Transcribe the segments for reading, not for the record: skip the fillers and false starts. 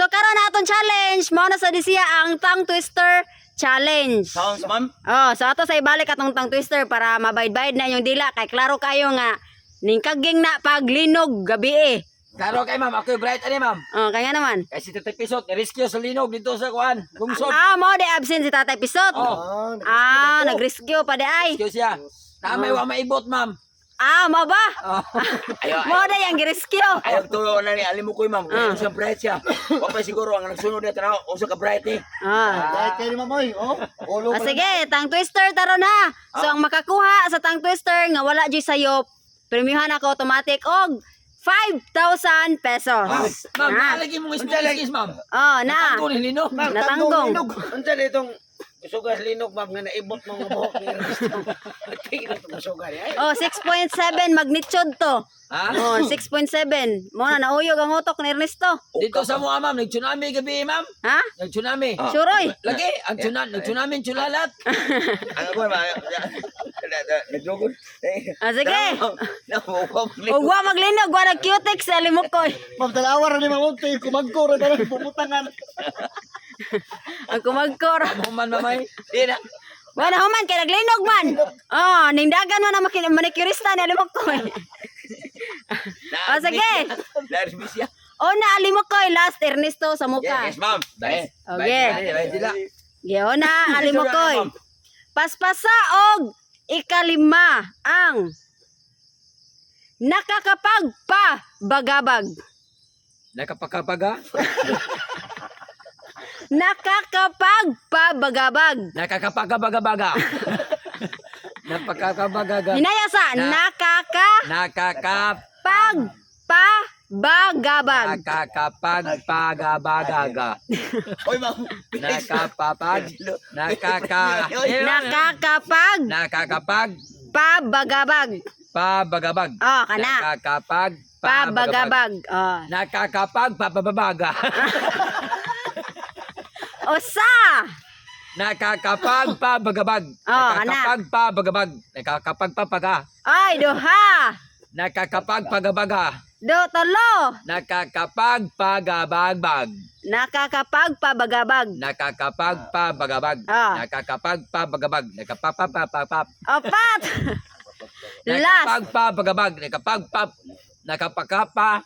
So karon na atong challenge, mao na sa disiya ang tongue twister challenge. Sounds, ma'am. Oh, so ato sa ibalik atong tongue twister para mabayad-bayad na yung dila kay klaro kayo nga ning kaging na paglinog gabi eh. Karo kay ma'am, ako yung bright ani ma'am. Oh, kaya naman. Kasi 30 pisot, rescue sa linog dito sa kuan. Gungsod. Mo de absent si Tatay Pisot. Oh, Nag-rescue pa de ay. rescue siya. Tamay wa maibot, ma'am. Mo ba? Oh. Ayo, Mo de yang gi-rescue. ayaw tulo na ni alim mo ko ma'am. Kung siya bright siya. Wa pa siguro ang nagsunod dito na usa ka bright eh. Kahit kayo ni Mamoy, ulo Sige, tongue twister taro na. So ang makakuha sa tongue twister nga wala jud sayop, premiuhan ako automatic og 5,000 pesos. Ma'am, nalagi mo iskis, ma'am. Oh, na. Tanggol ni linog. Natanggong. Unsa ditong sugas linog ma'am nga naibot mga buhok ni Ernesto. Tingnan to sugar ay. Oh, 6.7 magnitude to. Ha? Oh, 6.7. Mo na nauyog ang utok ni Ernesto. Dito sa mga ma'am, nag-tsunami gabi, ma'am. Ha? Nag-tsunami. Suroy. Lagi, ang nag-tsunami, tsulalat. Ano ba ma? Naglugod. Sige. Nabukom ni. Ug wa maglinog, wa nag-cutex sa limukoy. Ma'am, talawar ni Mamon, kumagkura na lang, pumutangan. Ang kumagkor. Human, mamay. Di na. Wala human kay naglinog man. Oh, ning dagan man ang manikirista ni limukoy. Oh, sige. Nervous siya. Una limukoy last Ernesto sa muka. Yes, ma'am. Dai. Okay. Dai, sila. Giona alimukoy. Paspasa og ikalima ang nakakapagpabagabag. Nakapakapaga. Nakakapagpabagabag. Nakakapagabaga. Napakakabagaga. Hinaya sa nakakapagpabagabag. Nakakapagpagabagaga. Oy, ma'am. Nakakapagpabagabag. Pabagabag. Oh, kana. Pabagabag. Oh. Nakakapagpababaga. Osa. Nakakapagpabagabag. Oh, kana. Nakakapagpabagabag. Nakakapagpapaga. Ay, duha. Nakakapagpagabaga. Tolo. Nakakapagpagabagbag. Nakakapagpabagabag. Nakakapagpabagabag. Ah. Nakakapagpabagabag. Nakapapapapapap. Opat. Last. Nakapagpabagabag. Nakapakapa.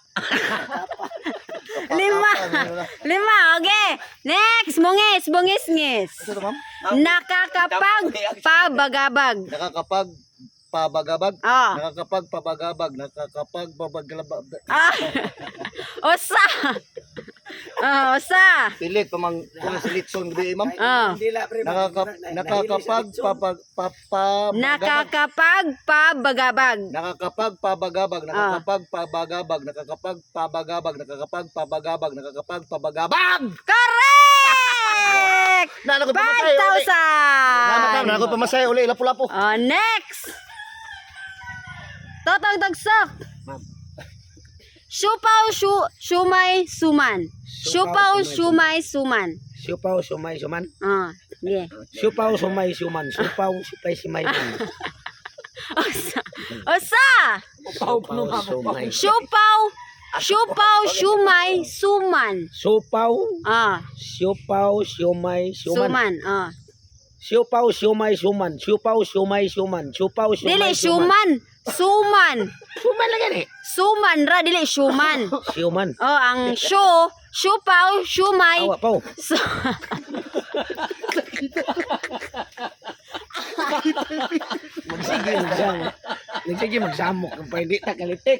Lima. Okay. Next. Bungis-ngis. Ito ma'am, Nakakapagpabagabag. nakakapagpabagabag, Oh. nakakapagpabagabag, nakakapagpabagalabag. Osa. Osa. Pilit pamang silitson gabi ma'am. Oh. Dila pre. Nakakapagpabagabag, Nakakapagpabagabag. nakakapagpabagabag, nakakapagpabagabag, nakakapagpabagabag. Correct! Nako pamasay uli. 5,000! Nako pamasay uli lapu-lapu. Next! Totong tagsok! Siupaw, siumay, suman. Siupaw, siumay, suman. Siupaw sumay suman. Yeah. Siupaw sumay suman. Siupaw supay simay man. Osa! Sumay. Siupaw, siumay, suman. Siupaw, Ah, siupaw, siumay, suman. suman. Siupaw, siumay, suman. Siupaw, siumay, suman. Siupaw, Dili, siumay, suman. Suman. Suman lang yan eh. Suman ra, dili, suman. Siuman. Ang siupaw, siumay. Awa po. Magsige magsang. Nagsige magsamok. Kung pa hindi takalitik.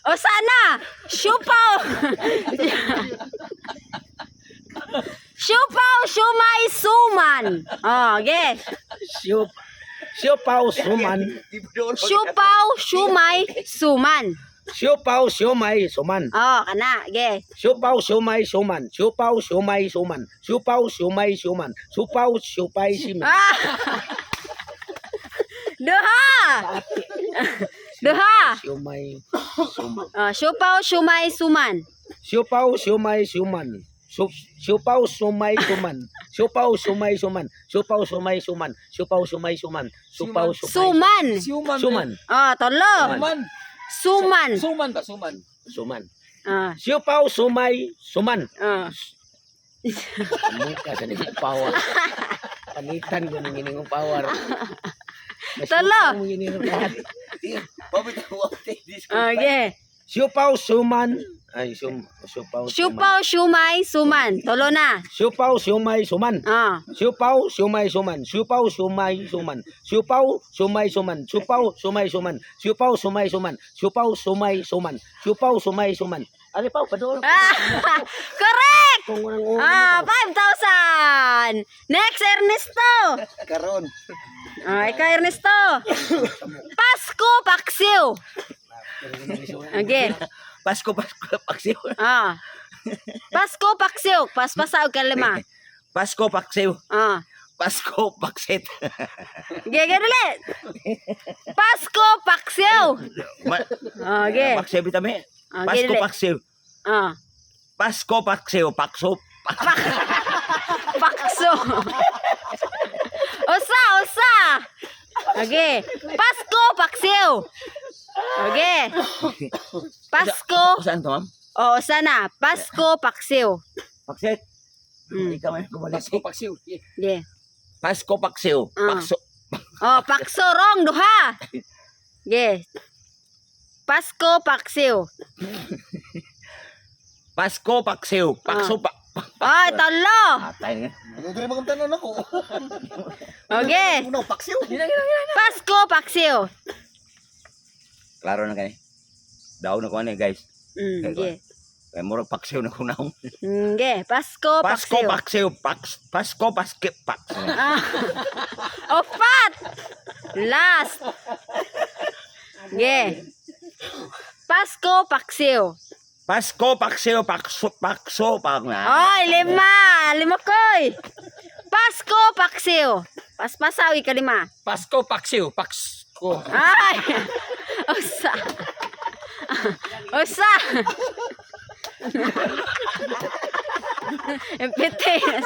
O sana, siupaw. Siupaw, siumay, suman. Okay. Siupaw, suman. Siupaw, siumay, suman. Siupaw, siumay, suman. Kana. Okay. Siupaw, siumay, suman. Siupaw, siumay, suman. Siupaw, siumay, suman. Siupaw, siupay, siman. Duha. Duha. Siumay, suman. Siupaw, siumay, suman. Siupaw, siumay, suman. Siupaw, sumay, suman. Siupaw, sumay, suman. Siupaw, sumay, suman. Siupaw, sumay, suman. Siupaw, sumay. Suman. Suman. Suman. Tolo. Suman. Suman. Suman ba? Suman. Suman. Ah. Siupaw, sumay, suman. Ah. Muka sa ningong power. Panitan ko ng ningong power. Talo. Pabitaw Okay. Siupaw, suman. Ay, siupaw, suman. Siupaw, siumay, suman. Tulo na. Siupaw, siumay, suman. Ah. Siupaw, sumay, suman. Siupaw, sumay, suman. Siupaw, sumay, suman. Siupaw, sumay, suman. Siupaw, sumay, suman. Siupaw, sumay, suman. Siupaw, sumay, suman. Ali pa, padol. Ah, correct! Kung unang Ah, 5,000! Next, Ernesto! Karon. Ah, ikaw, Ernesto. Pasko, paksiw. Okay. Pasko paksiw. Ah. Pasko, paksiw. Paspasaw ka lima. Pasko paksiw. Ah. Pasko paksit. Okay, ulit. Pasko, paksiw. Okay. Paksiw bitami. Okay, Pasko ulit. paksiw. Ah. Pasko paksiw. Pakso. Pakso. Usa. Okay. Pasko, paksiw. Okay. Pasko. Saan to, ma'am? O, sana. Pasko, paksiw. Paksit. Ikaw may Pasko kumalik. paksiw. Okay. Pasko paksiw. Ah. Pakso. Oh, pakso, wrong. Duha. Okay. Pasko, paksiw. Pasko paksiw. Pakso pa. Ay, talo. Atay nga. Ano diri magong tanan ako? Okay. Uno paksiw. Pasko, paksiw. Klaro na kani. Daw na ko ani guys. Okay. Kay mura paksiw na kunaw. Okay. Pasko, Pasko paksiw. paksiw. Pasko paskip pak. Ah. Opat. Last. Okay. Pasko, paksiw. Pasko paksiw. Pakso pak na. Oy, lima. Lima koy. Pasko, paksiw. Paspasaw, ikalima. Pasko paksiw. Pasko. Ay! Usa! Usa! Impitis!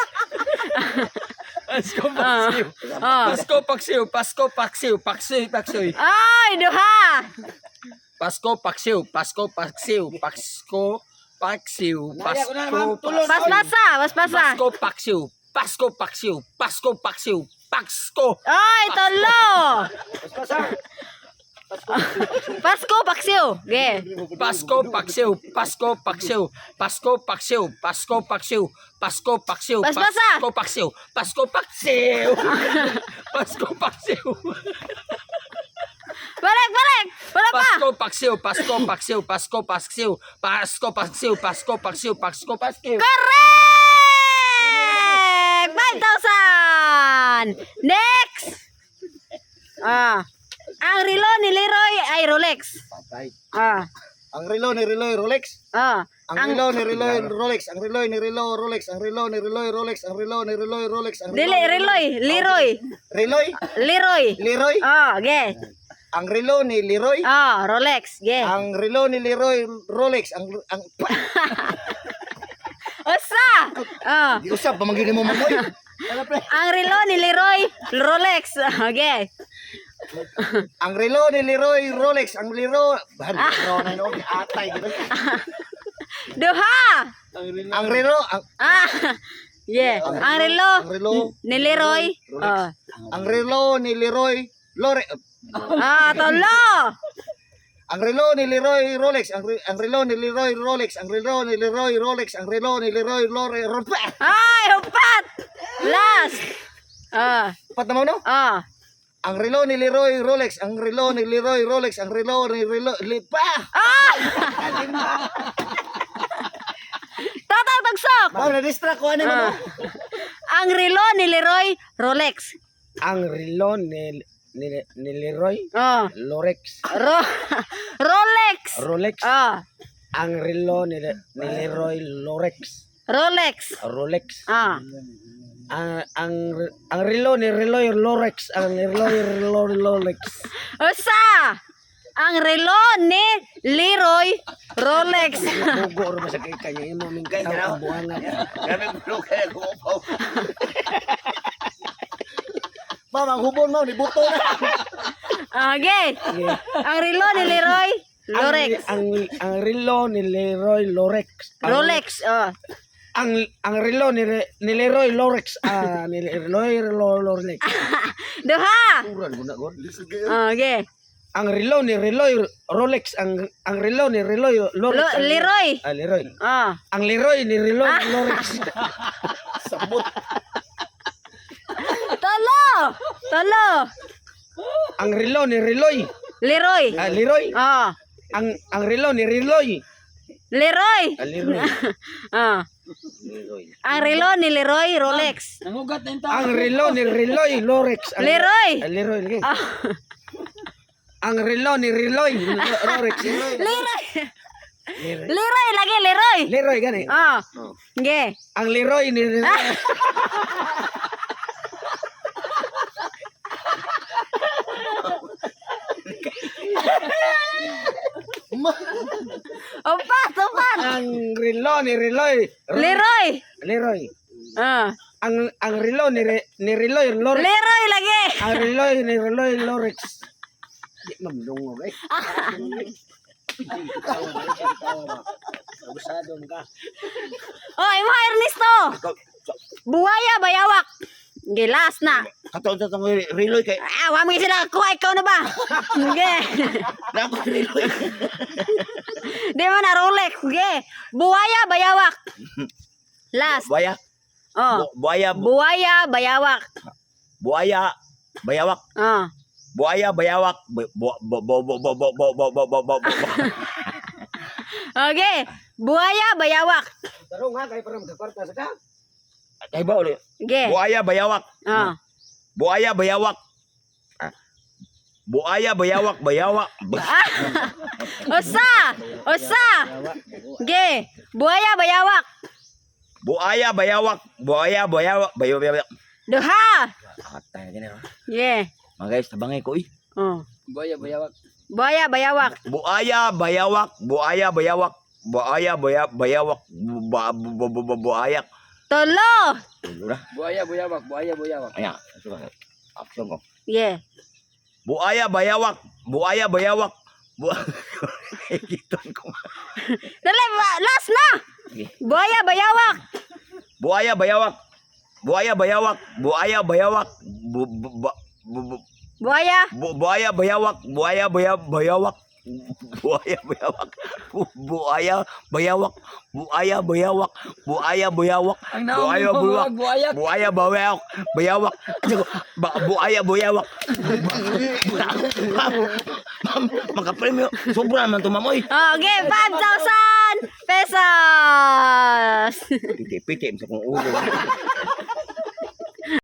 Pasko paksiw. Oh. Pasko paksiw. Pasko paksiw. Paksiw. Ay, duha! Pasko paksiw. Pasko paksiw. Pasko paksiw. Paspasa! Paspasa! Pasko paksiw. Pasko paksiw. Pasko paksiw. Pasko. Ay, tolo! Pasko, paksiw! Okay. Pasko paksiw. Pasko paksiw. Pasko paksiw. Pasko paksiw. Pasko paksiw. Paspasa. Pasko paksiw. Pasko paksiw. Pasko paksiw. Balik! Wala pa! Pasko paksiw. Pasko paksiw. Pasko paksiw. Pasko paksiw. Pasko paksiw. Pasko paksiw. Correct! 5,000! Next! Ah. Ang relo ni Leroy ay Rolex. Ah. Ang relo ni Reloy Rolex. Ah. Ang relo ni Reloy Rolex. Ang relo ni Relo Rolex. Ang relo ni Reloy Rolex. Ang relo ni Reloy Rolex. Ang Dili, Leroy. Leroy. Ah, okay. Ang relo ni Leroy. Ah, Rolex. Okay. Ang relo ni Leroy Rolex. Ang Usa! Ah. di usab pamangkin mo mamoy. Ang relo ni Leroy Rolex. Okay. Ang relo ni Leroy Rolex. Ang relo na no atay. Duha! Ang relo Ah. Yeah. Ang relo ni Leroy. Ah. ang relo ni Leroy Lore. Ah, tolo. Ang relo ni Leroy Rolex. Ang relo ni Leroy Rolex. Ang relo ni Leroy Rolex. Ang relo ni Leroy Lore. Ay, upat. Last. Ah. Pat naman no? Ah. Ang relo ni Leroy Rolex. Ang relo ni Leroy Rolex. Ang relo ni Lipa. Ah! Tatang tagsok. Na-distract ko ano mo. Ah. Ang relo ni Leroy Rolex. Ang relo ni Leroy Ah. Lorex. Rolex. Rolex. Ah. Ang relo ni Leroy Lorex. Rolex. Rolex. Ah. Ang relo ni Leroy Lorex. Ang relo ni Lorex. Usa. Ang relo ni Leroy Rolex. Bugo ro sa kay kanya imo ming Guys, tao buanga. Grabe gulo kaya gumapaw. Ma'am, ang hubon mo ni buto na. Okay. Ang relo ni Leroy Lorex. Ang relo ni Leroy Lorex. Rolex. Oh. Ang relo ni Leroy Lorex. Ni Leroy Lorex. Duha. Uran guna god. Okay. Ang relo ni Rolex. Ang relo ni Lorex. Leroy. Leroy. Oh. Ang Leroy ni Lorex. Sabot. Tolo. Ang relo ni Leroy. Leroy. Leroy. Oh. Ang relo ni Leroy. Leroy. Leroy. Oh. Ang relo ni Leroy Rolex. Ang relo ni Leroy Lorex. Leroy. Leroy lagi. Ah. Ang relo ni Leroy Lorex. Leroy. Leroy lagi Leroy. Leroy gani. Oh. Okay. Ang Leroy ni Leroy. Opat. Ang relo ni Leroy. Leroy. Leroy. Ah. Ang relo ni Leroy Lorex. Leroy lagi. Ang relo ni Leroy Lorex. Di mamdungog eh. Abusado ka. Oh, imo Ernesto. Buhaya bayawak. Gilas na. Kataon sa tong reloy kay Wa mo sila kuha ikaw na ba? Okay. nako reloy. Di mo na Rolex. Okay. Buhaya bayawak. Last. Buaya. Oh. Buaya. Buhaya bayawak. Buaya. Bayawak. Oh. Buaya bayawak. Okay. Buhaya bayawak. Tarong ha kay para magkakwarta sa ka. Ay ba ulit? Okay. Buaya bayawak. Oh. Buaya bayawak. Buaya bayawak bayawak. Usa. Okay. Buhaya bayawak. Buaya bayawak. Buaya bayawak. Bayawak. Duha. Atay gani. Yeah. Mga guys, tabangay ko Oh. Buaya bayawak. Buhaya bayawak. Buaya bayawak. Buaya bayawak. Buaya bayawak. Buaya. Tolo. Buaya bayawak. Buaya bayawak. Ayan. Action ko. Yeah. Buaya bayawak. Buaya bayawak. Giton ko. Dali, last na. Buhaya bayawak. Buaya bayawak. Buaya bayawak. Buaya bayawak. Buhaya. Buaya bayawak. Buaya bayawak. Buaya bayawak. Buaya bayawak. Buaya bayawak. Buaya bayawak. Buaya bayawak. Buaya bayawak. Bayawak. Buaya bayawak. Makapremyo. Sobra naman ito, mamoy. Okay, 5,000 pesos. Piti-piti sa kong ulo.